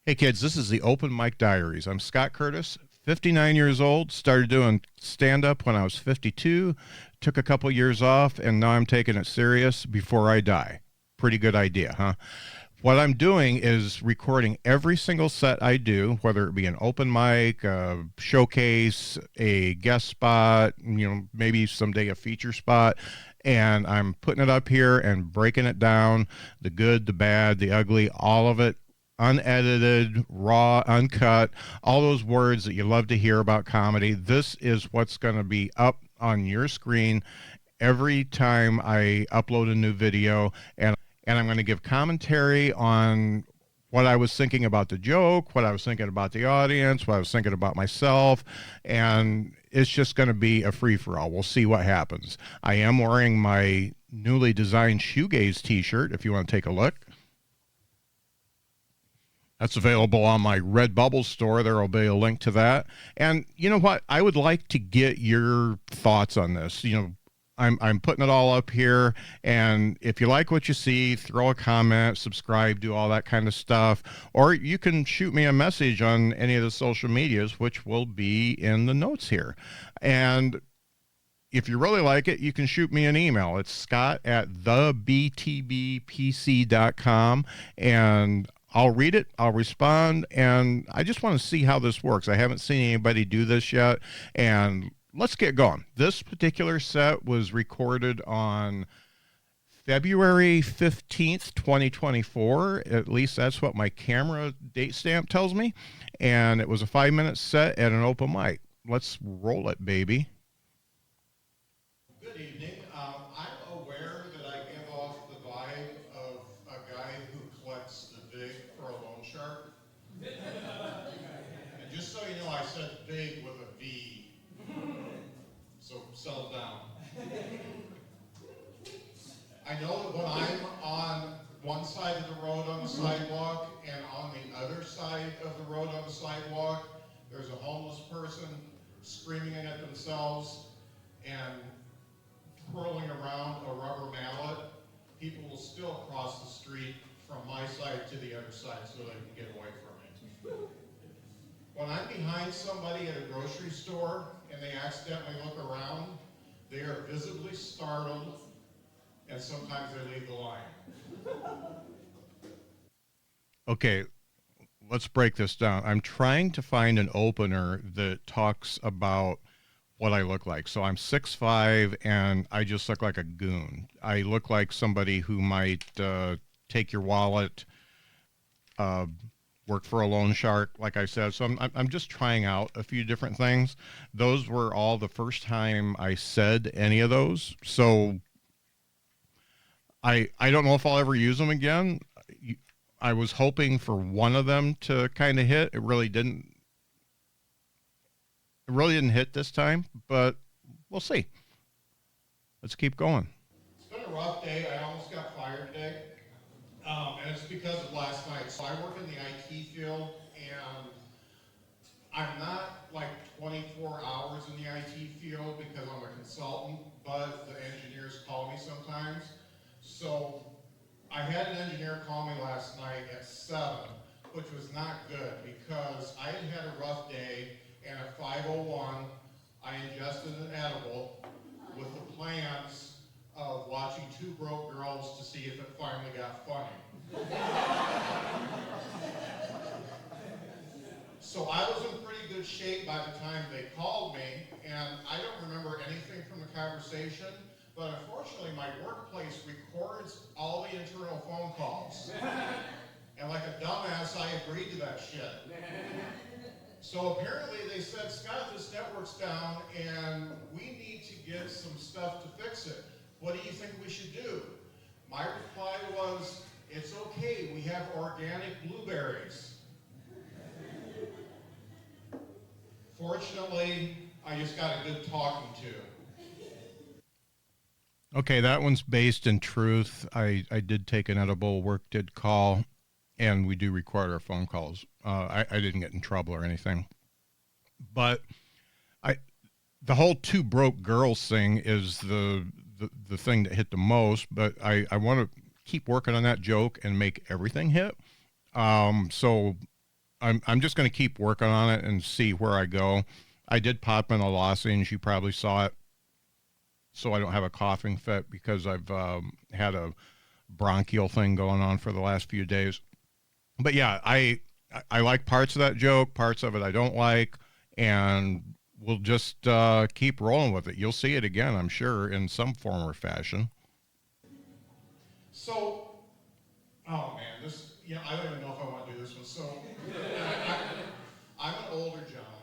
Hey kids, this is the Open Mic Diaries. I'm Scott Curtis, 59 years old, started doing stand up when I was 52, took a couple years off, and now I'm taking it serious before I die. Pretty good idea, huh? What I'm doing is recording every single set I do, whether it be an open mic, a showcase, a guest spot, maybe someday a feature spot, and I'm putting it up here and breaking it down, the good, the bad, the ugly, all of it, unedited, raw, uncut, all those words that you love to hear about comedy. This is what's going to be up on your screen every time I upload a new video, and I'm going to give commentary on what I was thinking about the joke, what I was thinking about the audience, what I was thinking about myself, and it's just going to be a free for all. We'll see what happens. I am wearing my newly designed shoegaze t-shirt if you want to take a look. That's available on my Redbubble store. There will be a link to that. And you know what? I would like to get your thoughts on this. I'm putting it all up here, and if you like what you see, throw a comment, subscribe, do all that kind of stuff, or you can shoot me a message on any of the social medias, which will be in the notes here. And if you really like it, you can shoot me an email. It's scott@thebtbpc.com, and I'll read it, I'll respond, and I just want to see how this works. I haven't seen anybody do this yet, and let's get going. This particular set was recorded on February 15th, 2024. At least that's what my camera date stamp tells me, and it was a 5-minute set at an open mic. Let's roll it, baby. Good evening. I'm aware that I give off the vibe of a guy who collects the vig for a loan shark. And just so you know, I said vig with a V. So settle down. I know that when I'm on one side of the road on the sidewalk and on the other side of the road on the sidewalk, there's a homeless person screaming at themselves and twirling around a rubber mallet. People will still cross the street from my side to the other side so they can get away from me. When I'm behind somebody at a grocery store and they accidentally look around, they are visibly startled, and sometimes they leave the line. Okay, let's break this down. I'm trying to find an opener that talks about what I look like. So I'm 6'5", and I just look like a goon. I look like somebody who might take your wallet, work for a loan shark, like I said. So I'm just trying out a few different things. Those were all the first time I said any of those. So I don't know if I'll ever use them again. I was hoping for one of them to kind of hit. It really didn't. It really didn't hit this time, but we'll see. Let's keep going. It's been a rough day. I almost got fired today. And it's because of last night. So I work in the IT field, and I'm not like 24 hours in the IT field because I'm a consultant, but the engineers call me sometimes. So I had an engineer call me last night at 7, which was not good because I had a rough day, and at 5:01, I ingested an edible with the plans of watching Two Broke Girls to see if it finally got funny. So I was in pretty good shape by the time they called me, and I don't remember anything from the conversation, but unfortunately my workplace records all the internal phone calls. And like a dumbass, I agreed to that shit. So apparently they said, Scott, this network's down, and we need to get some stuff to fix it. What do you think we should do? My reply was, it's okay, we have organic blueberries. Fortunately, I just got a good talking to. Okay, that one's based in truth. I did take an edible, work did call, and we do record our phone calls. I didn't get in trouble or anything. But the whole Two Broke Girls thing is the thing that hit the most, but I want to keep working on that joke and make everything hit. So I'm just going to keep working on it and see where I go. I did pop in a lozenge. You probably saw it, so I don't have a coughing fit because I've had a bronchial thing going on for the last few days. But yeah, I like parts of that joke, parts of it I don't like, and we'll just keep rolling with it. You'll see it again, I'm sure, in some form or fashion. So, oh man, I don't even know if I want to do this one. So, I'm an older John,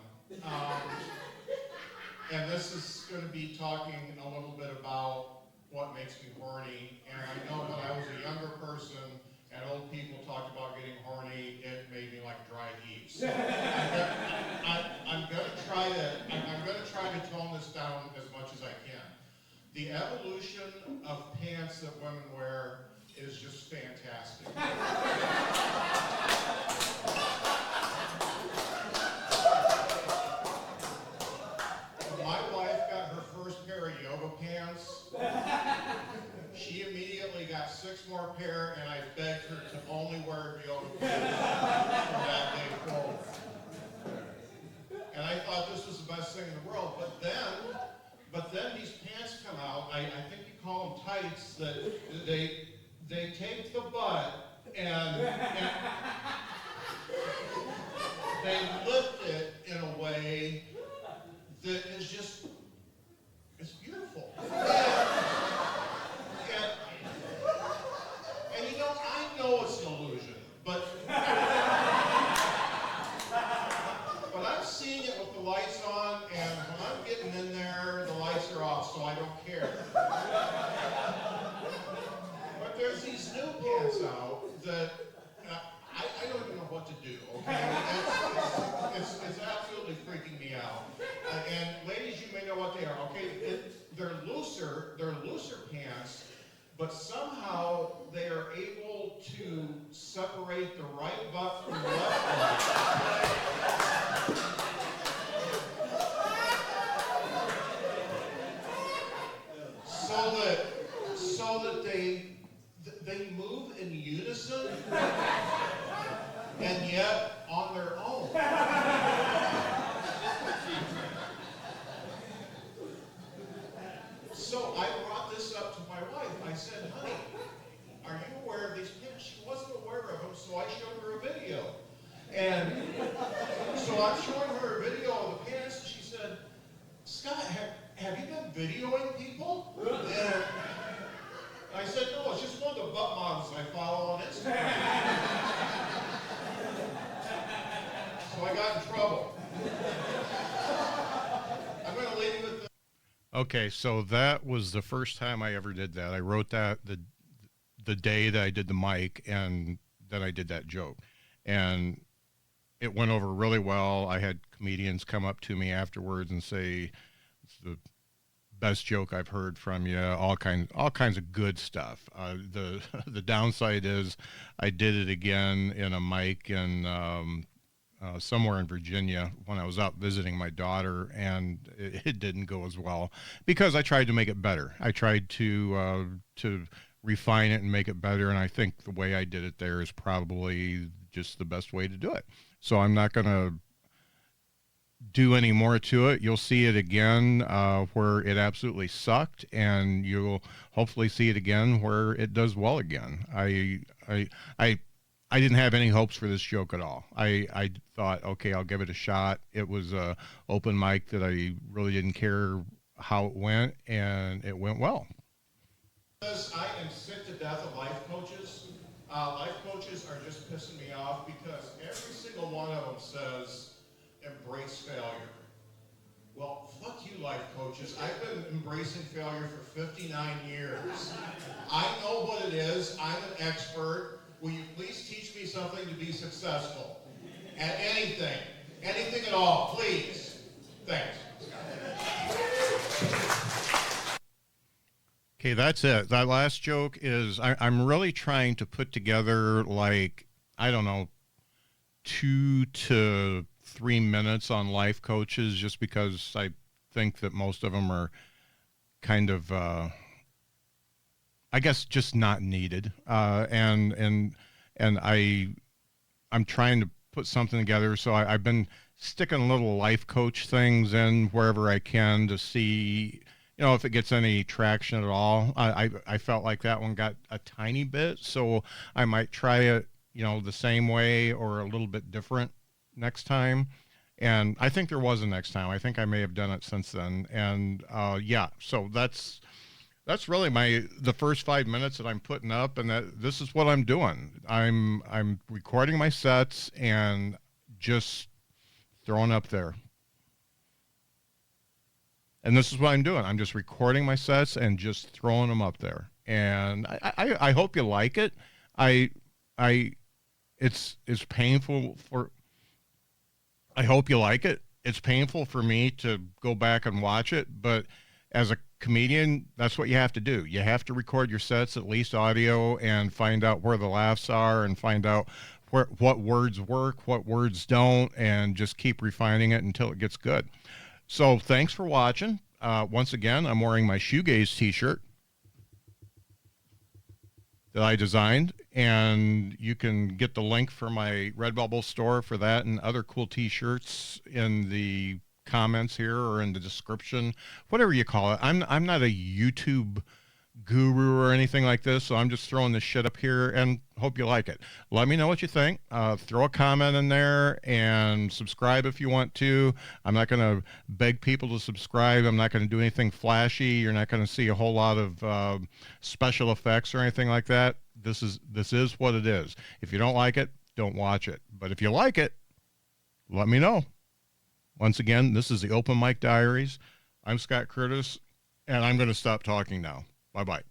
and this is going to be talking a little bit about what makes me horny. And I know when I was a younger person and old people talked about getting horny, it made me like dry heat. So I'm going to try to tone this down as much as I can. The evolution of pants that women wear is just fantastic. My wife got her first pair of yoga pants. She immediately got 6 more pair, and I begged her to only wear yoga pants from that day forward. And I thought this was the best thing in the world. But then these pants come out. I think you call them tights. That they take the butt and they lift it in a way that is just, it's beautiful. And you know, I know it's an illusion, but I'm seeing it with the lights on, and when I'm getting in there, the lights are off, so I don't care. But there's these new pants out that I don't even know what to do, okay? It's absolutely freaking me out. And ladies, you may know what they are, okay? They're looser pants, but somehow they are able to separate the right butt from the left butt. So that they move in unison and yet on their own. So I brought this up to my wife. I said, honey, are you aware of these pants? She wasn't aware of them, so I showed her a video. And so I'm showing her a video of the pants, and she said, Scott, have you been videoing people? And I said, no, it's just one of the butt models I follow on Instagram. So I got in trouble. I'm going to leave you with this. Okay, so that was the first time I ever did that. I wrote that the day that I did the mic, and then I did that joke. And it went over really well. I had comedians come up to me afterwards and say, it's the best joke I've heard from you, all kinds of good stuff. The downside is I did it again in a mic in somewhere in Virginia when I was out visiting my daughter, and it didn't go as well because I tried to make it better. I tried to refine it and make it better, and I think the way I did it there is probably just the best way to do it. So I'm not going to do any more to it. You'll see it again where it absolutely sucked, and you'll hopefully see it again where it does well again. I didn't have any hopes for this joke at all. I thought, okay, I'll give it a shot. It was a open mic that I really didn't care how it went, and it went well. I am sick to death of life coaches. Life coaches are just pissing me off because every single one of them says, embrace failure. Well, fuck you, life coaches. I've been embracing failure for 59 years. I know what it is. I'm an expert. Will you please teach me something to be successful? At anything. Anything at all, please. Thanks. Okay, that's it. That last joke is, I'm really trying to put together, like, I don't know, 2 to 3 minutes on life coaches, just because I think that most of them are kind of, I guess, just not needed. And I'm trying to put something together. So I've been sticking little life coach things in wherever I can to see, if it gets any traction at all. I felt like that one got a tiny bit, so I might try it, the same way or a little bit different next time. And I think there was a next time. I think I may have done it since then. And yeah, so that's really the first 5 minutes that I'm putting up, and that this is what I'm doing. I'm recording my sets and just throwing up there. And this is what I'm doing. I'm just recording my sets and just throwing them up there. And I hope you like it. I I it's painful for I hope you like it. It's painful for me to go back and watch it, but as a comedian, that's what you have to do. You have to record your sets, at least audio, and find out where the laughs are and find out what words work, what words don't, and just keep refining it until it gets good. So thanks for watching. Once again, I'm wearing my shoegaze t-shirt that I designed, and you can get the link for my Redbubble store for that and other cool t-shirts in the comments here or in the description, whatever you call it. I'm not a YouTube guru or anything like this, so I'm just throwing this shit up here and hope you like it. Let me know what you think. Throw a comment in there and subscribe if you want to. I'm not going to beg people to subscribe. I'm not going to do anything flashy. You're not going to see a whole lot of special effects or anything like that. This is what it is. If you don't like it, don't watch it. But if you like it, let me know. Once again, this is the Open Mic Diaries. I'm Scott Curtis, and I'm going to stop talking now. Bye-bye.